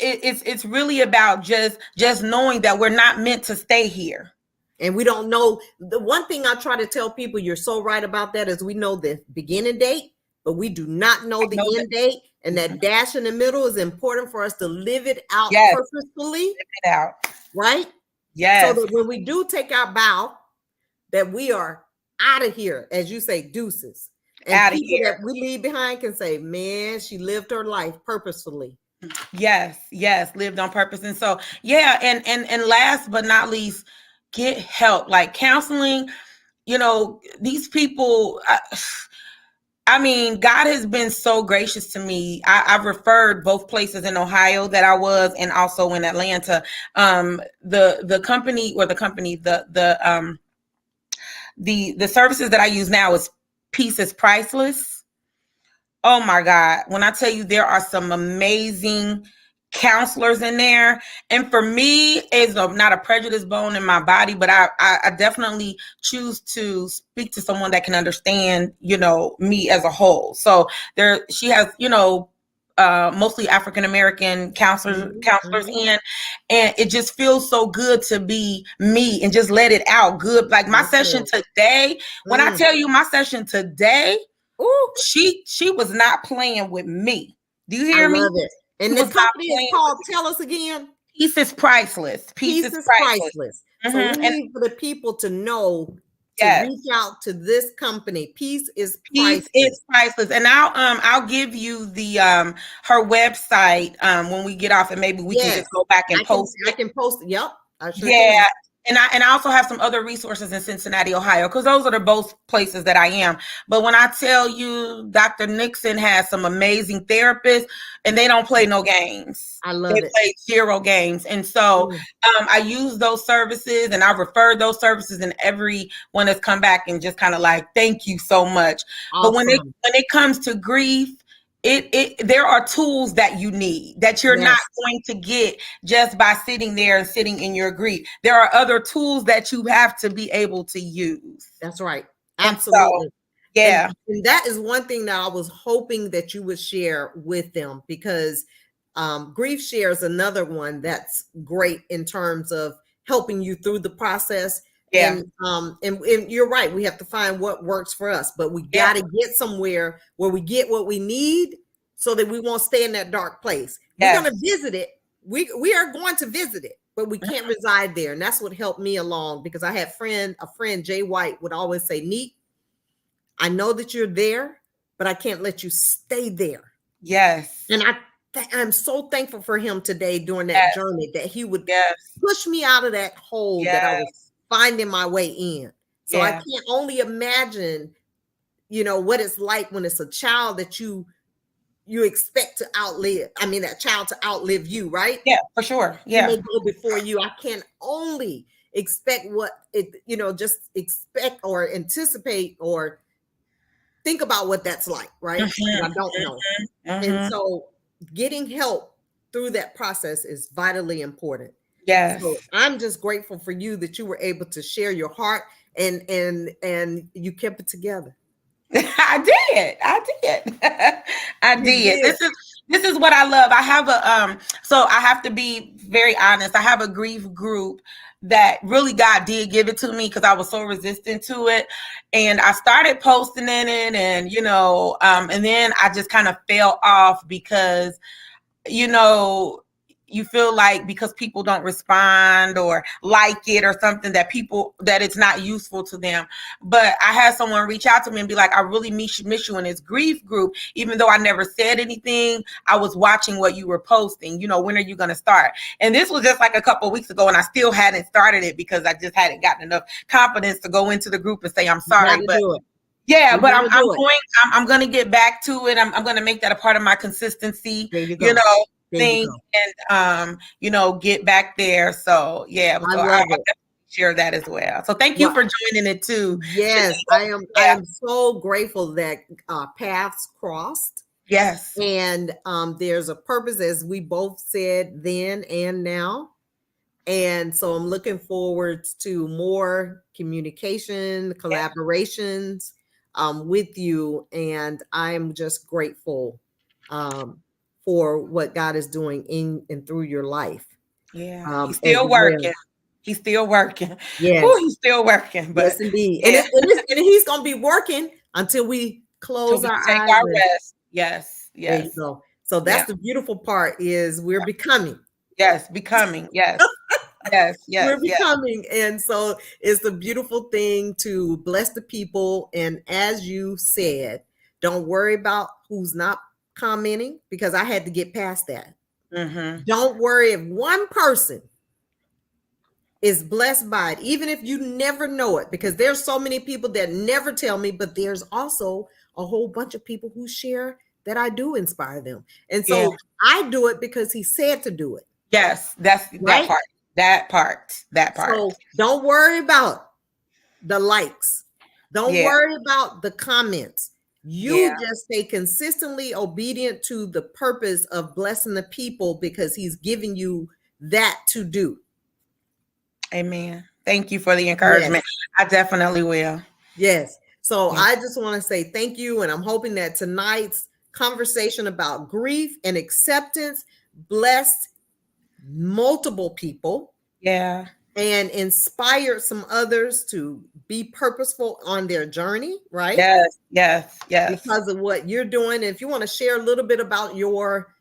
it's really about just knowing that we're not meant to stay here. And we don't know. The one thing I try to tell people, you're so right about that, is we know the beginning date, but we do not know I the know that. end date. And Mhm. that dash in the middle is important for us to live it out Yes, purposefully, get out. right? So Yes, that when we do take our bow, that we are out of here, as you say, deuces. And out of people here. that we leave behind can say, man, she lived her life purposefully. Yes, lived on purpose. And so, yeah, and last but not least, get help. Like counseling, these people, I mean, God has been so gracious to me. I've referred both places in Ohio that I was, and also in Atlanta. The company, the services that I use now is Peace is Priceless. Oh my God. When I tell you, there are some amazing counselors in there. And for me, it's not a prejudice bone in my body, but I definitely choose to speak to someone that can understand, me as a whole. So she has, mostly African American counselors Mhm. in, and it just feels so good to be me and just let it out good. Like my Yes, session Lord. today, when I Mm. tell you my session today, Ooh, she was not playing with me. Do you I hear me? love it. She And the was not company is playing with called, me. tell us again, Peace is priceless. Peace Peace is is priceless. Priceless. So we And need for the people to know to Yes. reach out to this company. Peace is Peace priceless. is priceless. And I'll give you the her website when we get off, and maybe we can Yes, just go back and post I it. can post it. Yep, I sure Yeah. can. And I also have some other resources in Cincinnati, Ohio, because those are the both places that I am. But when I tell you Dr. Nixon has some amazing therapists, and they don't play no games. I They love it. play zero games. And so Mm, I use those services, and I refer those services, and everyone has come back and just kind of like, thank you so much. But awesome. when it comes to grief, there are tools that you need that you're not Yes, going to get just by sitting there and sitting in your grief. There are other tools that you have to be able to use. that's right. And so, Absolutely. yeah, And that is one thing that I was hoping that you would share with them, because grief share is another one that's great in terms of helping you through the process. yeah, And you're right, we have to find what works for us, but we yeah, got to get somewhere where we get what we need so that we won't stay in that dark place. We're going yes, to visit it. We are going to visit it, but we can't reside there. And that's what helped me along, because I had a friend, Jay White, would always say, Neat, I know that you're there, but I can't let you stay there. yes, And I'm so thankful for him today during that yes, journey, that he would yes, push me out of that hole that I was yes, finding my way in. So I yeah, can't only imagine, what it's like when it's a child that you expect to outlive. I mean, that child to outlive you, right? yeah, for sure. And Yeah. they go before you. I can only expect what it, just expect or anticipate or think about what that's like, right? Because I Hmm. don't know. And Hmm. so getting help through that process is vitally important. So Yes. I'm just grateful for you that you were able to share your heart, and you kept it together. I did. I did. I You did. did. This is what I love. I have a so I have to be very honest. I have a grief group that really God did give it to me because I was so resistant to it. And I started posting in it, and and then I just kind of fell off because you know, you feel like because people don't respond or like it or something that it's not useful to them. But I had someone reach out to me and be like, I really miss you in this grief group. Even though I never said anything, I was watching what you were posting. When are you going to start? And this was just like a couple of weeks ago, and I still hadn't started it because I just hadn't gotten enough confidence to go into the group and say, I'm You got sorry. to But do it. yeah, You but got to do it. I'm going to get back to it. I'm going to make that a part of my consistency, There you go. There you thing, go. and get back there. So yeah, I so I love it. definitely share that as well. So thank you Well, for joining it too, yes, Shenita. I Yeah. am so grateful that paths crossed. Yes. And there's a purpose, as we both said then and now. And so I'm looking forward to more communication, Yeah. collaborations with you. And I'm just grateful for what God is doing in and through your life Yeah. He's as still well. working. He's still working. Yes, Oh, he's still working. yes, But indeed. yeah, And he's going to be working until we till close we our take eyes. our And rest. Yes. there you Yes. go. So Yeah. that's the beautiful part, is we're becoming. Yes. Becoming. Yes. Yes. Yes. We're Yes. becoming. And so it's a beautiful thing to bless the people. And as you said, don't worry about who's not commenting, because I had to get past that. Mm-hmm. Don't worry if one person is blessed by it, even if you never know it, because there's so many people that never tell me, but there's also a whole bunch of people who share that I do inspire them. And Yeah. so I do it because he said to do it, Yes. That's that right? part. That part. That part. So don't worry about the likes. Don't Yeah. worry about the comments. Yeah. You just stay consistently obedient to the purpose of blessing the people, because he's giving you that to do. Amen. Thank you for the Yes. encouragement. I definitely will. Yes. So Yeah. I just want to say thank you. And I'm hoping that tonight's conversation about grief and acceptance blessed multiple people Yeah. and inspired some others to be purposeful on their journey, right? Yes. Yes. Yes. Because of what you're doing. And if you want to share a little bit about your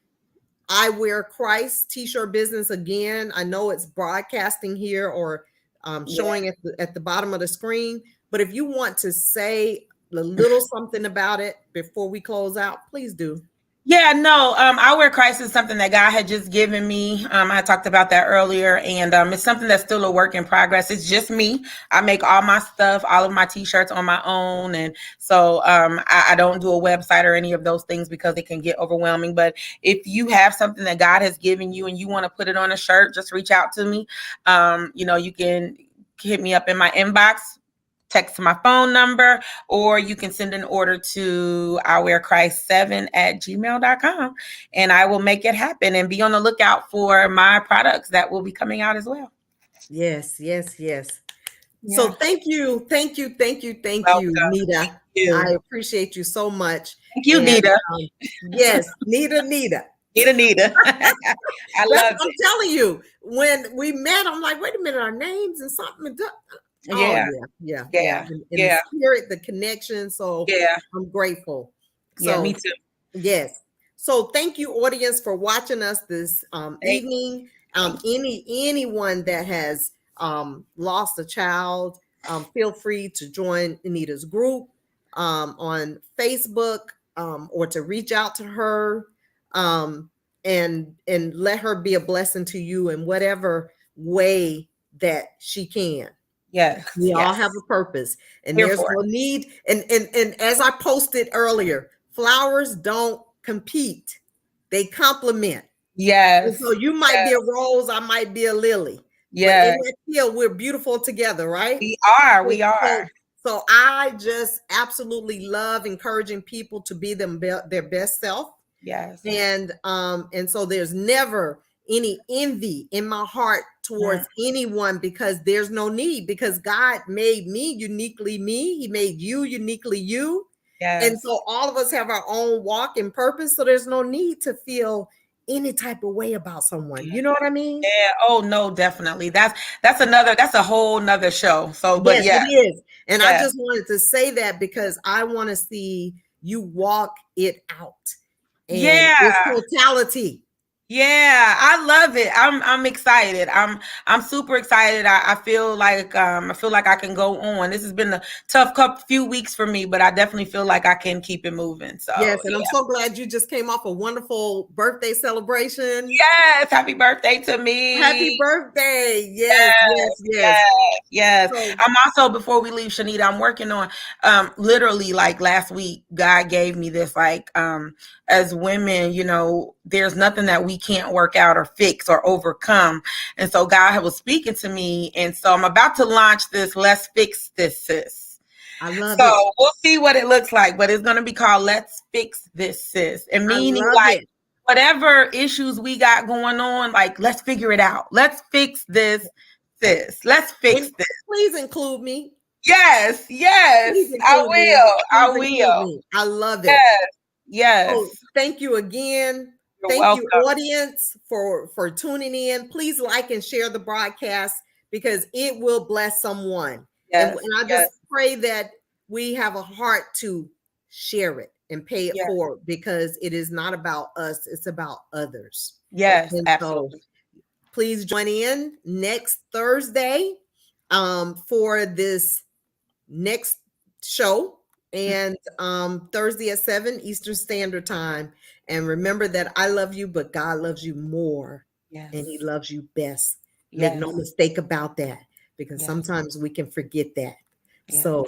I Wear Christ t-shirt business, again, I know it's broadcasting here or Yeah. showing at the bottom of the screen, But if you want to say a little something about it before we close out, please do. Yeah, no, I wear Christ is something that God had just given me. I talked about that earlier, and it's something that's still a work in progress. It's just me. I make all my stuff, all of my t-shirts on my own, and so I don't do a website or any of those things because it can get overwhelming. But if you have something that God has given you and you want to put it on a shirt, just reach out to me. You can hit me up in my inbox, text my phone number, or you can send an order to ourwearchrist7@gmail.com, and I will make it happen. And be on the lookout for my products that will be coming out as well. Yes, yes, yes. So Yeah. thank you, thank you, thank you, thank Welcome. you, Thank Nita. you. I appreciate you so much. Thank you, And Nita. yes, Nita. Nita. I That's love what I'm it. telling you. When we met, I'm like, wait a minute, our names and something. Oh Yeah. yeah. Yeah. In the Yeah. spirit, the connection. So Yeah. I'm grateful. Yeah. Me So too. yes. So thank you, audience, for watching us this Thank evening. Thank you. Anyone that has lost a child, feel free to join Anita's group on Facebook, or to reach out to her, and let her be a blessing to you in whatever way that she can. Yes. We all Yes. have a purpose, and Here there's for no it. need. And as I posted earlier, flowers don't compete; they complement. And Yes. so you might be a rose, I might be a lily, but in Yes. that field, we're beautiful together, right? We are. So, We are. so, so I just absolutely love encouraging people to be their best self. Yes. And so there's never any envy in my heart towards anyone, because there's no need, because God made me uniquely me. He made you uniquely you. And Yes. so all of us have our own walk and purpose. So there's no need to feel any type of way about someone. You know what I mean? Yeah. Oh no, definitely. That's a whole nother show. So, but Yes, yeah, it is. And I yeah, just wanted to say that because I want to see you walk it out and its yeah, totality. yeah. I love it. I'm excited. I'm super excited. I feel like I can go on. This has been a tough couple few weeks for me, but I definitely feel like I can keep it moving. So Yes, and I'm yeah. so glad you just came off a wonderful birthday celebration. Yes. Happy birthday to me. Happy birthday. Yes, Yes, yes, yes. yes, yes. So I'm also, before we leave, Shenita, I'm working on literally like last week, God gave me this like as women, there's nothing that we can't work out or fix or overcome. And so God was speaking to me. And so I'm about to launch this Let's Fix This, sis. I love it. So we'll see what it looks like, but it's gonna be called Let's Fix This, sis. And I meaning love like it. whatever issues we got going on, like let's figure it out. Let's fix this, sis. Let's fix And this. please include me. Yes, Please yes, I include me. will. Please I include will. me. I love it. Yes, So yes. thank you again. You're Thank you, welcome. audience, for tuning in. Please like and share the broadcast, because it will bless someone. And Yes, I yes, just pray that we have a heart to share it and pay it yes, forward, because it is not about us, it's about others. yes, And so absolutely. please join in next Thursday for this next show, and Thursday at 7 Eastern Standard Time. And remember that I love you, but God loves you more, and He Yes, loves you best. Make no yes, mistake about that, because yes, sometimes we can forget that. yes. So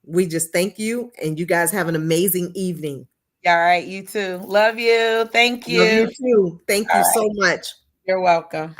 we just thank you, and you guys have an amazing evening. All right, you too. Love you. Thank Love you. you too. Thank All you so right. much. You're welcome.